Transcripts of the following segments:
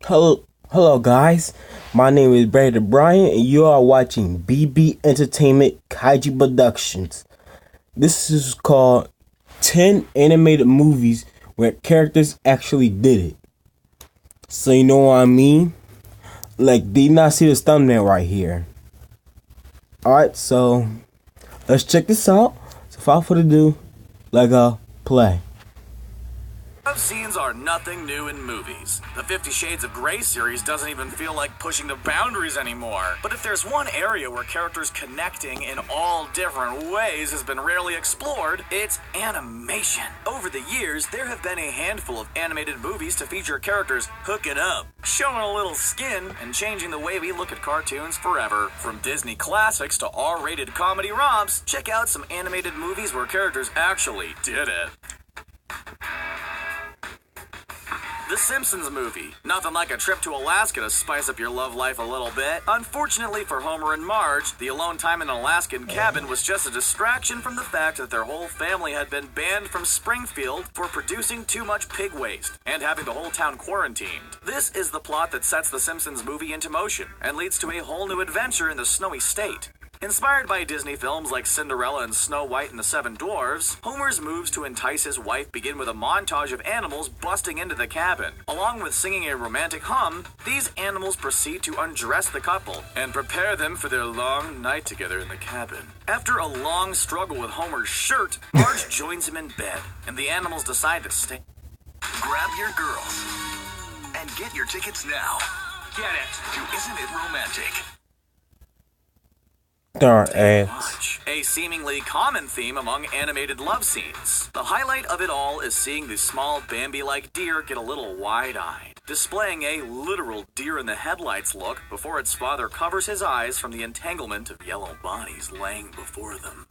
Hello guys. My name is Brandon Bryan, and you are watching BB Entertainment Kaiju Productions. This is called 10 animated movies where characters actually did it. So you know what I mean? Like, did you not see this thumbnail right here? Alright, so let's check this out. So without further ado, play. Love scenes are nothing new in movies. The 50 Shades of Grey series doesn't even feel like pushing the boundaries anymore. But if there's one area where characters connecting in all different ways has been rarely explored, it's animation. Over the years, there have been a handful of animated movies to feature characters hooking up, showing a little skin, and changing the way we look at cartoons forever. From Disney classics to R-rated comedy romps, check out some animated movies where characters actually did it. The Simpsons Movie. Nothing like a trip to Alaska to spice up your love life a little bit. Unfortunately for Homer and Marge, the alone time in an Alaskan cabin was just a distraction from the fact that their whole family had been banned from Springfield for producing too much pig waste and having the whole town quarantined. This is the plot that sets the Simpsons Movie into motion and leads to a whole new adventure in the snowy state. Inspired by Disney films like Cinderella and Snow White and the Seven Dwarfs, Homer's moves to entice his wife begin with a montage of animals busting into the cabin. Along with singing a romantic hum, these animals proceed to undress the couple and prepare them for their long night together in the cabin. After a long struggle with Homer's shirt, Marge joins him in bed, and the animals decide to stay. Grab your girls and get your tickets now. Get it to Isn't It Romantic? Darn ass. A seemingly common theme among animated love scenes. The highlight of it all is seeing the small Bambi-like deer get a little wide-eyed, displaying a literal deer-in-the-headlights look before its father covers his eyes from the entanglement of yellow bodies laying before them.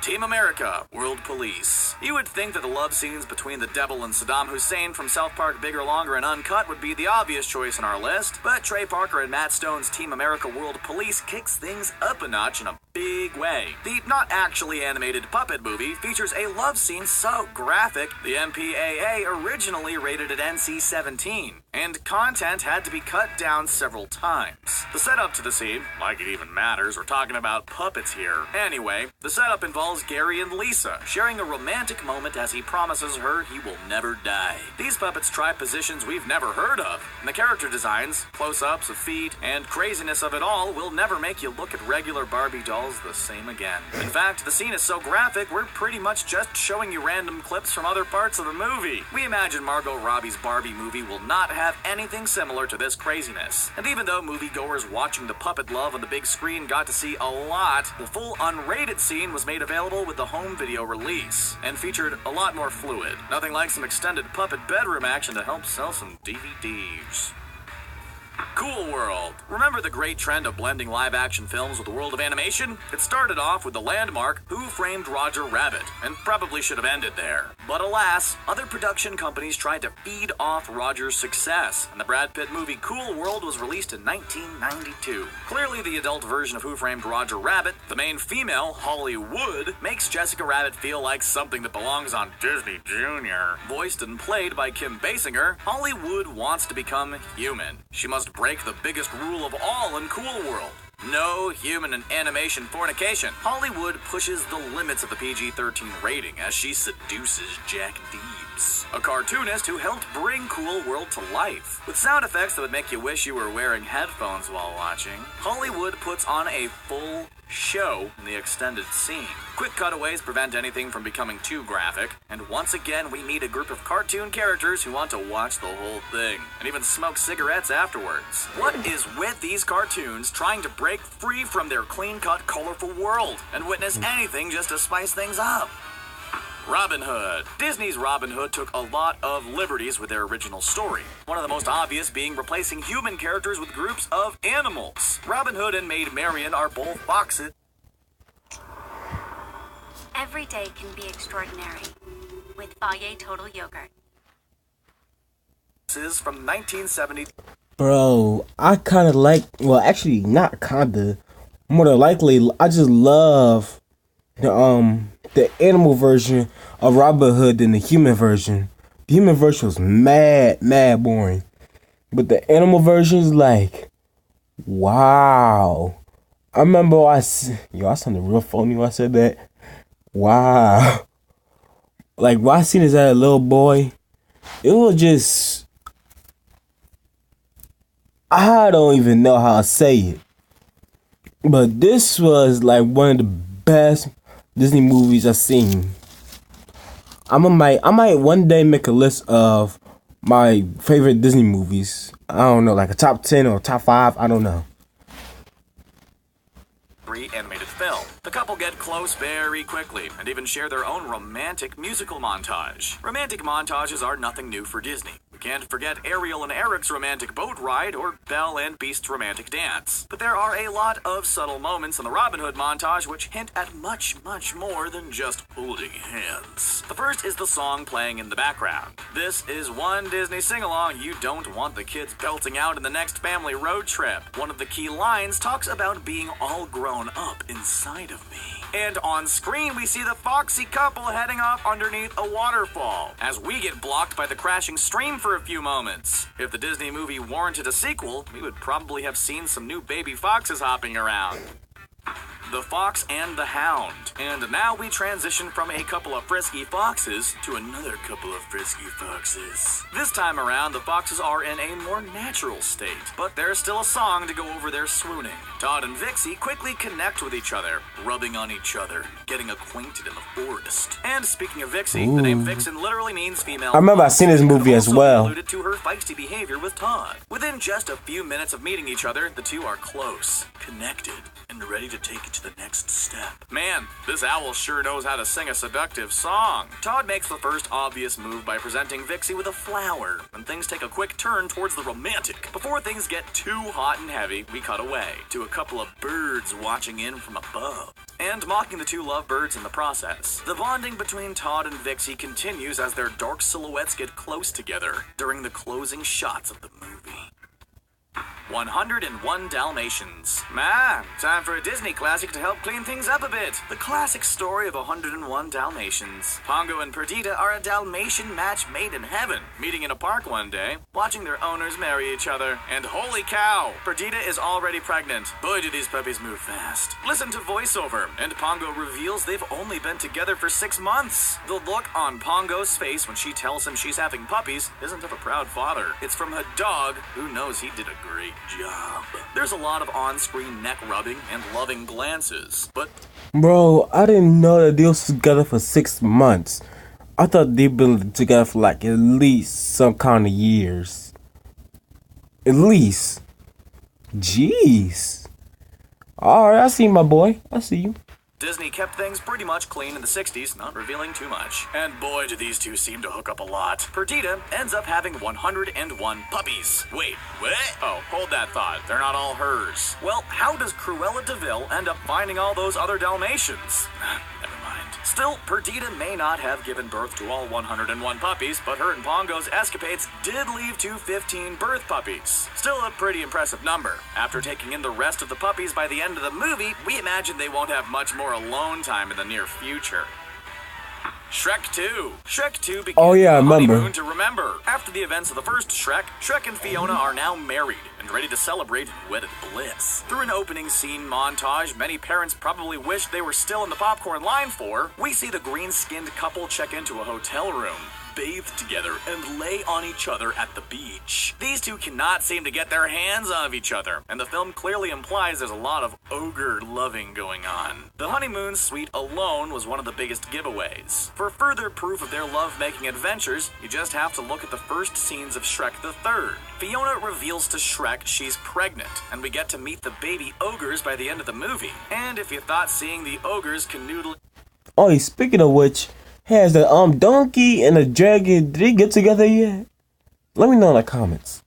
Team America, World Police. You would think that the love scenes between the Devil and Saddam Hussein from South Park Bigger, Longer, and Uncut would be the obvious choice on our list, but Trey Parker and Matt Stone's Team America, World Police kicks things up a notch in a big way. The not actually animated puppet movie features a love scene so graphic, the MPAA originally rated it NC-17, and content had to be cut down several times. The setup to the scene, like it even matters, we're talking about puppets here. Anyway, the setup involves Gary and Lisa sharing a romantic moment as he promises her he will never die. These puppets try positions we've never heard of, and the character designs, close-ups of feet, and craziness of it all will never make you look at regular Barbie dolls the same again. In fact, the scene is so graphic, we're pretty much just showing you random clips from other parts of the movie. We imagine Margot Robbie's Barbie movie will not have anything similar to this craziness. And even though moviegoers watching the puppet love on the big screen got to see a lot, the full unrated scene was made available with the home video release and featured a lot more fluid. Nothing like some extended puppet bedroom action to help sell some DVDs. Cool World. Remember the great trend of blending live-action films with the world of animation? It started off with the landmark Who Framed Roger Rabbit, and probably should have ended there. But alas, other production companies tried to feed off Roger's success, and the Brad Pitt movie Cool World was released in 1992. Clearly the adult version of Who Framed Roger Rabbit, the main female, Holly Wood, makes Jessica Rabbit feel like something that belongs on Disney Junior. Voiced and played by Kim Basinger, Holly Wood wants to become human. She must break the biggest rule of all in Cool World. No human and animation fornication. Hollywood pushes the limits of the PG-13 rating as she seduces Jack Deebs, a cartoonist who helped bring Cool World to life. With sound effects that would make you wish you were wearing headphones while watching, Hollywood puts on a full show in the extended scene. Quick cutaways prevent anything from becoming too graphic, and once again we meet a group of cartoon characters who want to watch the whole thing, and even smoke cigarettes afterwards. What is with these cartoons trying to break free from their clean-cut, colorful world, and witness anything just to spice things up? Robin Hood. Disney's Robin Hood took a lot of liberties with their original story. One of the most obvious being replacing human characters with groups of animals. Robin Hood and Maid Marian are both foxes. Every day can be extraordinary with Fage Total Yogurt. From 1970. Bro, I kind of like, well, actually, not kinda. More than likely, I just love the animal version of Robin Hood than the human version. The human version was mad boring. But the animal version is like, wow. I remember I sounded real phony when I said that. Wow. Like, when I seen this as a little boy, it was just, I don't even know how to say it. But this was like one of the best Disney movies I've seen. I might one day make a list of my favorite Disney movies. I don't know, like a top 10 or top 5, I don't know. Animated film. The couple get close very quickly and even share their own romantic musical montage. Romantic montages are nothing new for Disney. We can't forget Ariel and Eric's romantic boat ride or Belle and Beast's romantic dance. But there are a lot of subtle moments in the Robin Hood montage which hint at much, much more than just holding hands. The first is the song playing in the background. This is one Disney sing-along you don't want the kids belting out in the next family road trip. One of the key lines talks about being all grown up inside of me. And on screen, we see the foxy couple heading off underneath a waterfall, as we get blocked by the crashing stream for a few moments. If the Disney movie warranted a sequel, we would probably have seen some new baby foxes hopping around. The Fox and the Hound. And now we transition from a couple of frisky foxes to another couple of frisky foxes. This time around, the foxes are in a more natural state, but there's still a song to go over their swooning. Todd and Vic quickly connect with each other, rubbing on each other, getting acquainted in the forest. And speaking of Vic, the name Vixen literally means female. I remember I've seen this movie as well. Alluded to her feisty behavior with Todd. Within just a few minutes of meeting each other, the two are close, connected, and ready to take it to the next step. Man, this owl sure knows how to sing a seductive song. Todd makes the first obvious move by presenting Vixie with a flower, and things take a quick turn towards the romantic. Before things get too hot and heavy, we cut away to a couple of birds watching in from above, and mocking the two lovebirds in the process. The bonding between Todd and Vixie continues as their dark silhouettes get close together during the closing shots of the movie. 101 Dalmatians. Time for a Disney classic to help clean things up a bit. The classic story of 101 Dalmatians. Pongo and Perdita are a Dalmatian match made in heaven, meeting in a park one day, watching their owners marry each other. And holy cow, Perdita is already pregnant. Boy, do these puppies move fast. Listen to voiceover, and Pongo reveals they've only been together for 6 months. The look on Pongo's face when she tells him she's having puppies isn't of a proud father. It's from a dog who knows he did a great job. There's a lot of on-screen neck rubbing and loving glances, but bro, I didn't know that they was together for 6 months. I thought they'd been together for like at least some kind of years. At least. Jeez. Alright, I see my boy. I see you. Disney kept things pretty much clean in the 60s, not revealing too much. And boy, do these two seem to hook up a lot. Perdita ends up having 101 puppies. Wait, what? Oh, hold that thought. They're not all hers. Well, how does Cruella de Vil end up finding all those other Dalmatians? Never mind. Still, Perdita may not have given birth to all 101 puppies, but her and Pongo's escapades did leave to 15 birth puppies. Still a pretty impressive number. After taking in the rest of the puppies by the end of the movie, we imagine they won't have much more alone time in the near future. Shrek 2. Shrek 2 begins honeymoon to remember. After the events of the first Shrek, Shrek and Fiona are now married and ready to celebrate wedded bliss. Through an opening scene montage many parents probably wish they were still in the popcorn line for, we see the green-skinned couple check into a hotel room, bathe together, and lay on each other at the beach. These two cannot seem to get their hands off each other, and the film clearly implies there's a lot of ogre loving going on. The honeymoon suite alone was one of the biggest giveaways. For further proof of their love-making adventures, you just have to look at the first scenes of Shrek the Third. Fiona reveals to Shrek she's pregnant, and we get to meet the baby ogres by the end of the movie. And if you thought seeing the ogres canoodle... Oh, speaking of which, has the donkey and the dragon, did they get together yet? Let me know in the comments.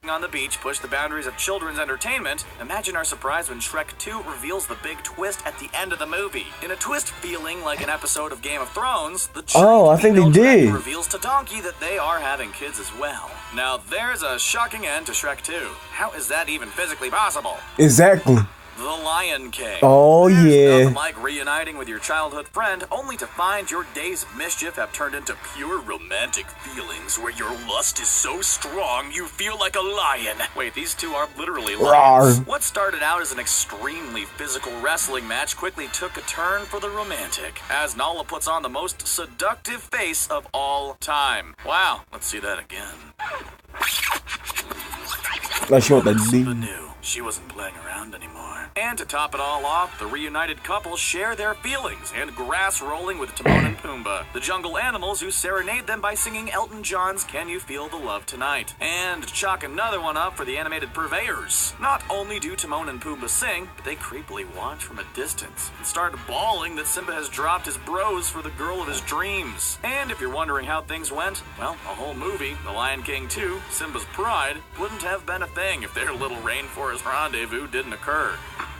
On the beach push the boundaries of children's entertainment, imagine our surprise when Shrek 2 reveals the big twist at the end of the movie. In a twist feeling like an episode of Game of Thrones, the I think they did. reveals to Donkey that they are having kids as well. Now there's a shocking end to Shrek 2. How is that even physically possible? Exactly. The Lion King. Oh, There's yeah. nothing like reuniting with your childhood friend only to find your days of mischief have turned into pure romantic feelings where your lust is so strong you feel like a lion. Wait, these two are literally lions. Rawr. What started out as an extremely physical wrestling match quickly took a turn for the romantic as Nala puts on the most seductive face of all time. Wow, let's see that again. Like she want the Simba D. knew she wasn't playing around anymore. And to top it all off, the reunited couple share their feelings and grass rolling with Timon and Pumbaa, the jungle animals who serenade them by singing Elton John's Can You Feel the Love Tonight. And to chalk another one up for the animated purveyors. Not only do Timon and Pumbaa sing, but they creepily watch from a distance and start bawling that Simba has dropped his bros for the girl of his dreams. And if you're wondering how things went, well, a whole movie, The Lion King 2, Simba's Pride, wouldn't have been a thing if their little rainforest rendezvous didn't occur.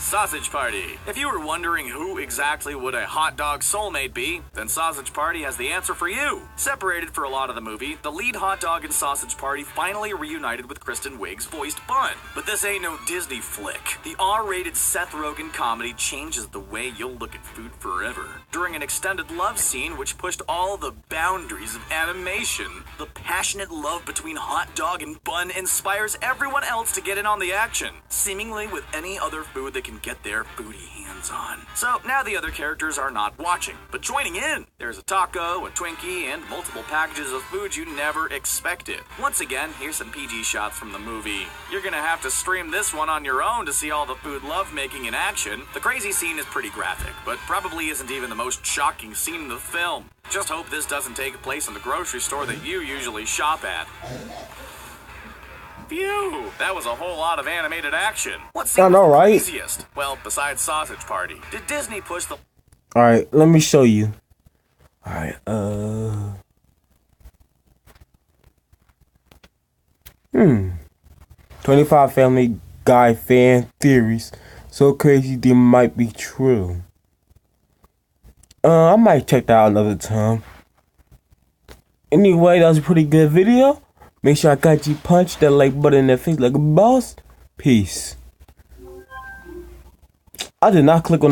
Sausage Party. If you were wondering who exactly would a hot dog soulmate be, then Sausage Party has the answer for you. Separated for a lot of the movie, the lead hot dog in Sausage Party finally reunited with Kristen Wiig's voiced Bun. But this ain't no Disney flick. The R-rated Seth Rogen comedy changes the way you'll look at food forever. During an extended love scene which pushed all the boundaries of animation, the passionate love between hot dog and bun inspires everyone else to get in on the action, seemingly with any other food they can get their booty hands on. So now the other characters are not watching, but joining in. There's a taco, a Twinkie, and multiple packages of food you never expected. Once again, here's some PG shots from the movie. You're gonna have to stream this one on your own to see all the food lovemaking in action. The crazy scene is pretty graphic, but probably isn't even the most shocking scene in the film. Just hope this doesn't take place in the grocery store that you usually shop at. Phew, that was a whole lot of animated action. What scene was the craziest? Well, besides Sausage Party, did Disney push the... Alright, let me show you. Alright, 25 Family Guy fan theories. So crazy they might be true. I might check that out another time. Anyway, that was a pretty good video. Make sure I got you punch that like button in the face like a boss. Peace. I did not click on that.